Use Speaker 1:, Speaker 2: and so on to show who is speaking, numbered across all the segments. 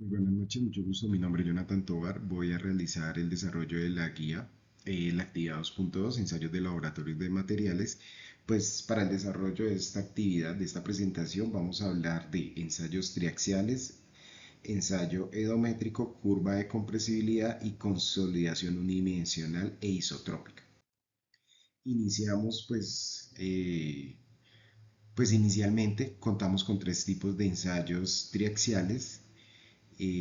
Speaker 1: Muy buenas noches, mucho gusto. Mi nombre es Jonathan Tovar. Voy a realizar el desarrollo de la guía, la actividad 2.2, ensayos de laboratorios de materiales. Pues para el desarrollo de esta actividad, de esta presentación, vamos a hablar de ensayos triaxiales, ensayo edométrico, curva de compresibilidad y consolidación unidimensional e isotrópica. Iniciamos pues inicialmente contamos con tres tipos de ensayos triaxiales.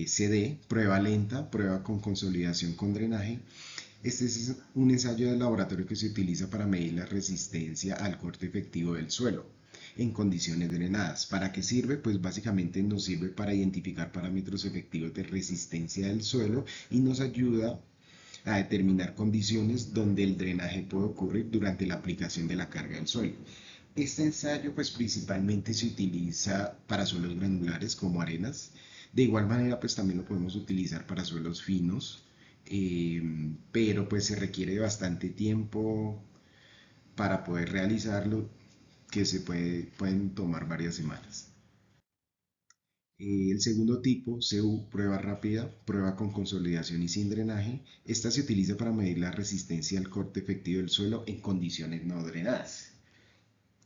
Speaker 1: CD, prueba lenta, prueba con consolidación con drenaje. Este es un ensayo de laboratorio que se utiliza para medir la resistencia al corte efectivo del suelo en condiciones drenadas. ¿Para qué sirve? Pues básicamente nos sirve para identificar parámetros efectivos de resistencia del suelo y nos ayuda a determinar condiciones donde el drenaje puede ocurrir durante la aplicación de la carga del suelo. Este ensayo pues principalmente se utiliza para suelos granulares como arenas. De igual manera pues también lo podemos utilizar para suelos finos, pero pues se requiere bastante tiempo para poder realizarlo, que pueden tomar varias semanas. El segundo tipo, CU, prueba rápida, prueba con consolidación y sin drenaje. Esta se utiliza para medir la resistencia al corte efectivo del suelo en condiciones no drenadas.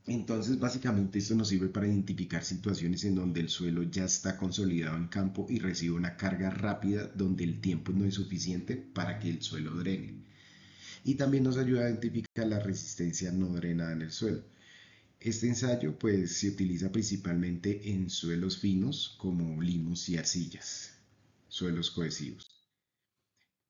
Speaker 1: Entonces, básicamente esto nos sirve para identificar situaciones en donde el suelo ya está consolidado en campo y recibe una carga rápida donde el tiempo no es suficiente para que el suelo drene. Y también nos ayuda a identificar la resistencia no drenada en el suelo. Este ensayo pues se utiliza principalmente en suelos finos como limos y arcillas, suelos cohesivos.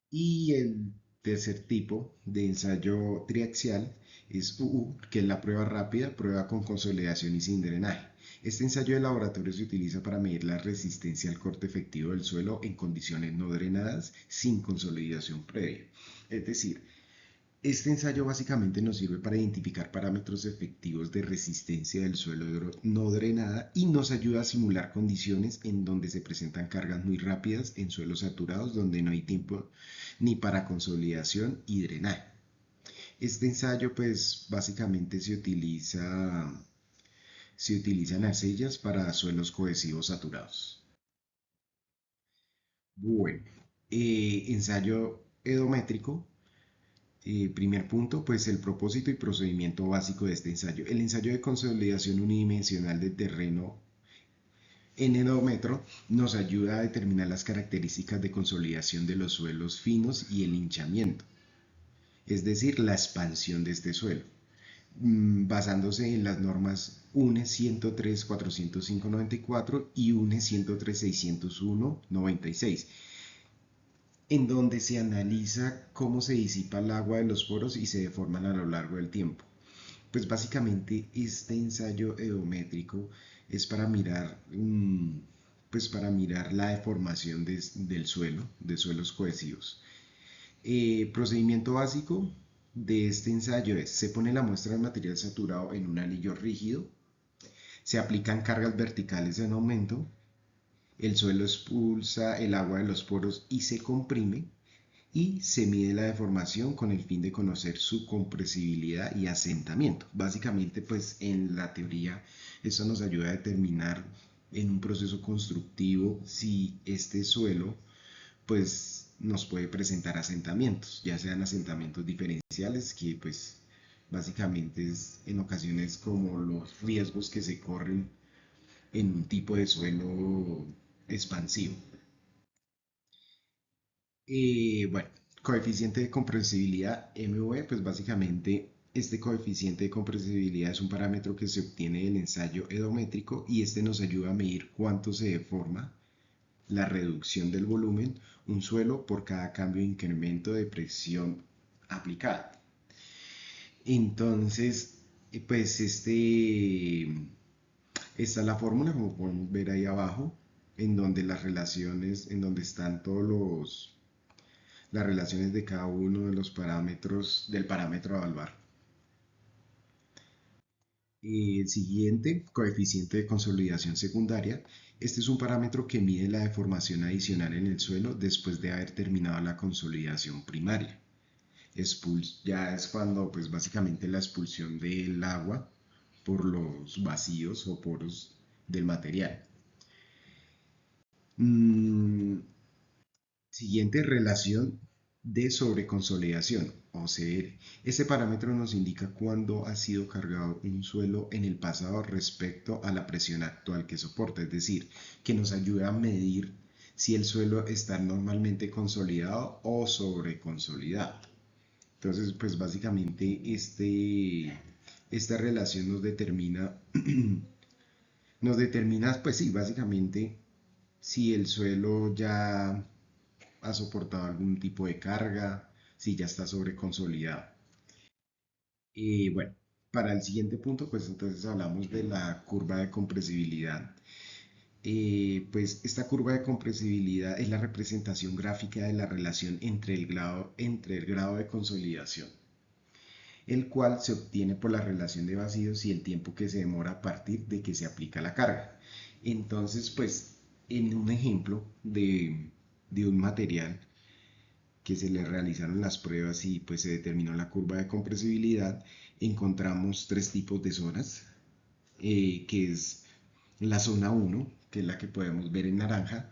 Speaker 1: Y el tercer tipo de ensayo triaxial es UU, que es la prueba rápida, prueba con consolidación y sin drenaje. Este ensayo de laboratorio se utiliza para medir la resistencia al corte efectivo del suelo en condiciones no drenadas sin consolidación previa. Es decir, este ensayo básicamente nos sirve para identificar parámetros efectivos de resistencia del suelo no drenada y nos ayuda a simular condiciones en donde se presentan cargas muy rápidas en suelos saturados donde no hay tiempo ni para consolidación y drenaje. Este ensayo pues básicamente se utiliza en arcillas para suelos cohesivos saturados. Bueno, ensayo edométrico. Primer punto, pues el propósito y procedimiento básico de este ensayo. El ensayo de consolidación unidimensional de terreno en edómetro nos ayuda a determinar las características de consolidación de los suelos finos y el hinchamiento, es decir, la expansión de este suelo, basándose en las normas UNE 103.405.94 y UNE 103.601.96, en donde se analiza cómo se disipa el agua de los poros y se deforman a lo largo del tiempo. Pues básicamente este ensayo edométrico es para mirar, pues para mirar la deformación del suelo, de suelos cohesivos. Procedimiento básico de este ensayo es: se pone la muestra de material saturado en un anillo rígido, se aplican cargas verticales en aumento, el suelo expulsa el agua de los poros y se comprime, y se mide la deformación con el fin de conocer su compresibilidad y asentamiento. Básicamente, pues en la teoría, eso nos ayuda a determinar en un proceso constructivo si este suelo pues nos puede presentar asentamientos, ya sean asentamientos diferenciales, que pues básicamente es en ocasiones como los riesgos que se corren en un tipo de suelo expansivo. Bueno, coeficiente de compresibilidad MV, pues básicamente este coeficiente de compresibilidad es un parámetro que se obtiene del ensayo edométrico y este nos ayuda a medir cuánto se deforma la reducción del volumen un suelo por cada cambio de incremento de presión aplicada. Entonces, pues esta es la fórmula, como podemos ver ahí abajo, en donde las relaciones, en donde están las relaciones de cada uno de los parámetros del parámetro a evaluar. El siguiente, coeficiente de consolidación secundaria. Este es un parámetro que mide la deformación adicional en el suelo después de haber terminado la consolidación primaria. Ya es cuando, pues básicamente la expulsión del agua por los vacíos o poros del material. Siguiente, relación de sobreconsolidación, OCR. Este parámetro nos indica cuándo ha sido cargado un suelo en el pasado respecto a la presión actual que soporta, es decir, que nos ayuda a medir si el suelo está normalmente consolidado o sobreconsolidado. Entonces, pues básicamente esta relación nos determina, pues sí, básicamente si el suelo ya ha soportado algún tipo de carga, si ya está sobreconsolidado. Bueno, para el siguiente punto, pues entonces hablamos de la curva de compresibilidad. Pues esta curva de compresibilidad es la representación gráfica de la relación entre el grado de consolidación, el cual se obtiene por la relación de vacíos y el tiempo que se demora a partir de que se aplica la carga. Entonces, pues en un ejemplo de un material que se le realizaron las pruebas y pues se determinó la curva de compresibilidad, encontramos tres tipos de zonas, que es la zona 1, que es la que podemos ver en naranja,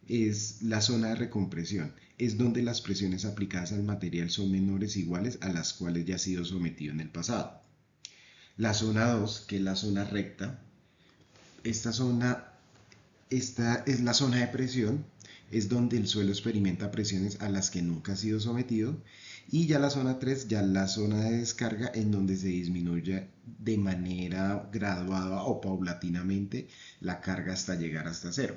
Speaker 1: es la zona de recompresión, es donde las presiones aplicadas al material son menores o iguales a las cuales ya ha sido sometido en el pasado. La zona 2, que es la zona recta, esta es la zona de presión, es donde el suelo experimenta presiones a las que nunca ha sido sometido. Y ya la zona 3, ya la zona de descarga, en donde se disminuye de manera graduada o paulatinamente la carga hasta llegar hasta cero.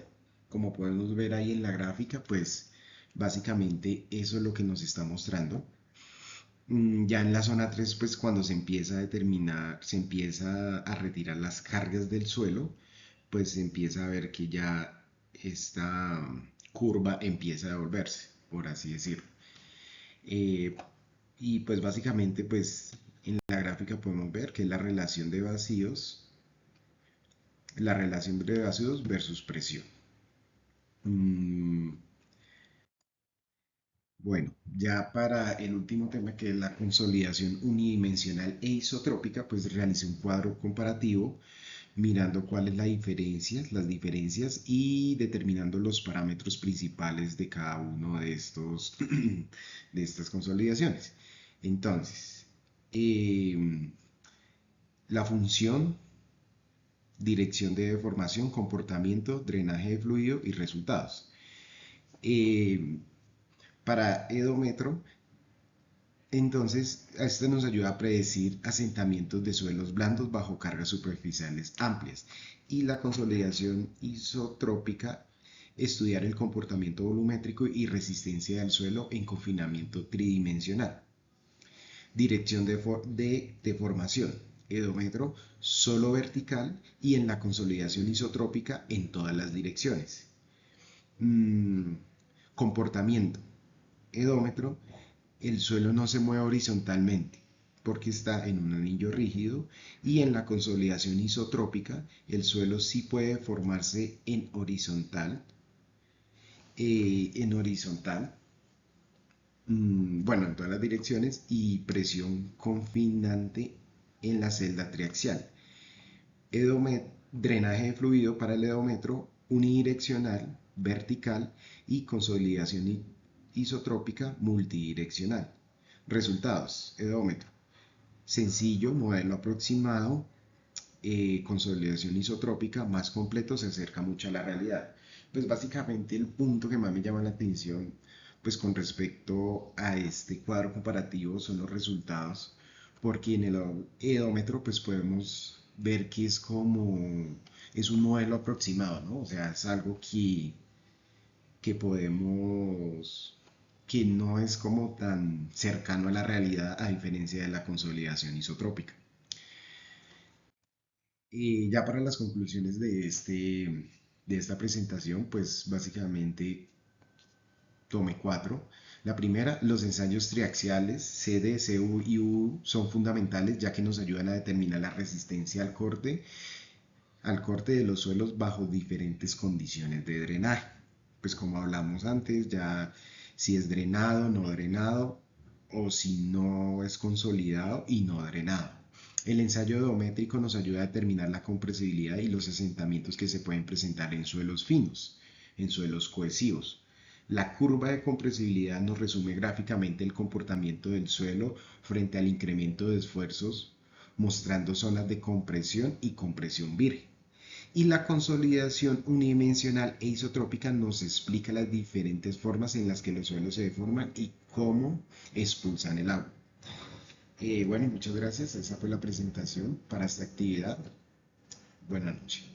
Speaker 1: Como podemos ver ahí en la gráfica, pues básicamente eso es lo que nos está mostrando. Ya en la zona 3, pues cuando se empieza a retirar las cargas del suelo, pues se empieza a ver que ya esta curva empieza a devolverse, por así decirlo. Eh, y pues básicamente, pues en la gráfica podemos ver que es la relación de vacíos versus presión. Mm, Bueno, ya para el último tema, que es la consolidación unidimensional e isotrópica, pues realicé un cuadro comparativo mirando cuáles las diferencias y determinando los parámetros principales de cada uno de estas consolidaciones. Entonces, eh, la función, dirección de deformación, comportamiento, drenaje de fluido y resultados. Eh, para edómetro, entonces, esto nos ayuda a predecir asentamientos de suelos blandos bajo cargas superficiales amplias. Y la consolidación isotrópica, estudiar el comportamiento volumétrico y resistencia del suelo en confinamiento tridimensional. Dirección de deformación, edómetro solo vertical y en la consolidación isotrópica en todas las direcciones. Mm, Comportamiento, edómetro, el suelo no se mueve horizontalmente porque está en un anillo rígido, y en la consolidación isotrópica el suelo sí puede formarse en horizontal, bueno, en todas las direcciones, y presión confinante en la celda triaxial. Drenaje de fluido para el edómetro unidireccional, vertical, y consolidación isotrópica multidireccional. Resultados, edómetro sencillo, modelo aproximado, consolidación isotrópica más completo, se acerca mucho a la realidad. Pues básicamente el punto que más me llama la atención, pues con respecto a este cuadro comparativo, son los resultados, porque en el edómetro pues podemos ver que es un modelo aproximado, ¿no? O sea, es algo que no es como tan cercano a la realidad, a diferencia de la consolidación isotrópica. Y ya para las conclusiones de esta presentación, pues básicamente tomé cuatro. La primera, los ensayos triaxiales CD, CU y UU son fundamentales, ya que nos ayudan a determinar la resistencia al corte de los suelos bajo diferentes condiciones de drenaje. Pues como hablamos antes, ya si es drenado, no drenado, o si no es consolidado y no drenado. El ensayo odométrico nos ayuda a determinar la compresibilidad y los asentamientos que se pueden presentar en suelos finos, en suelos cohesivos. La curva de compresibilidad nos resume gráficamente el comportamiento del suelo frente al incremento de esfuerzos, mostrando zonas de compresión y compresión virgen. Y la consolidación unidimensional e isotrópica nos explica las diferentes formas en las que los suelos se deforman y cómo expulsan el agua. Bueno, muchas gracias. Esa fue la presentación para esta actividad. Buenas noches.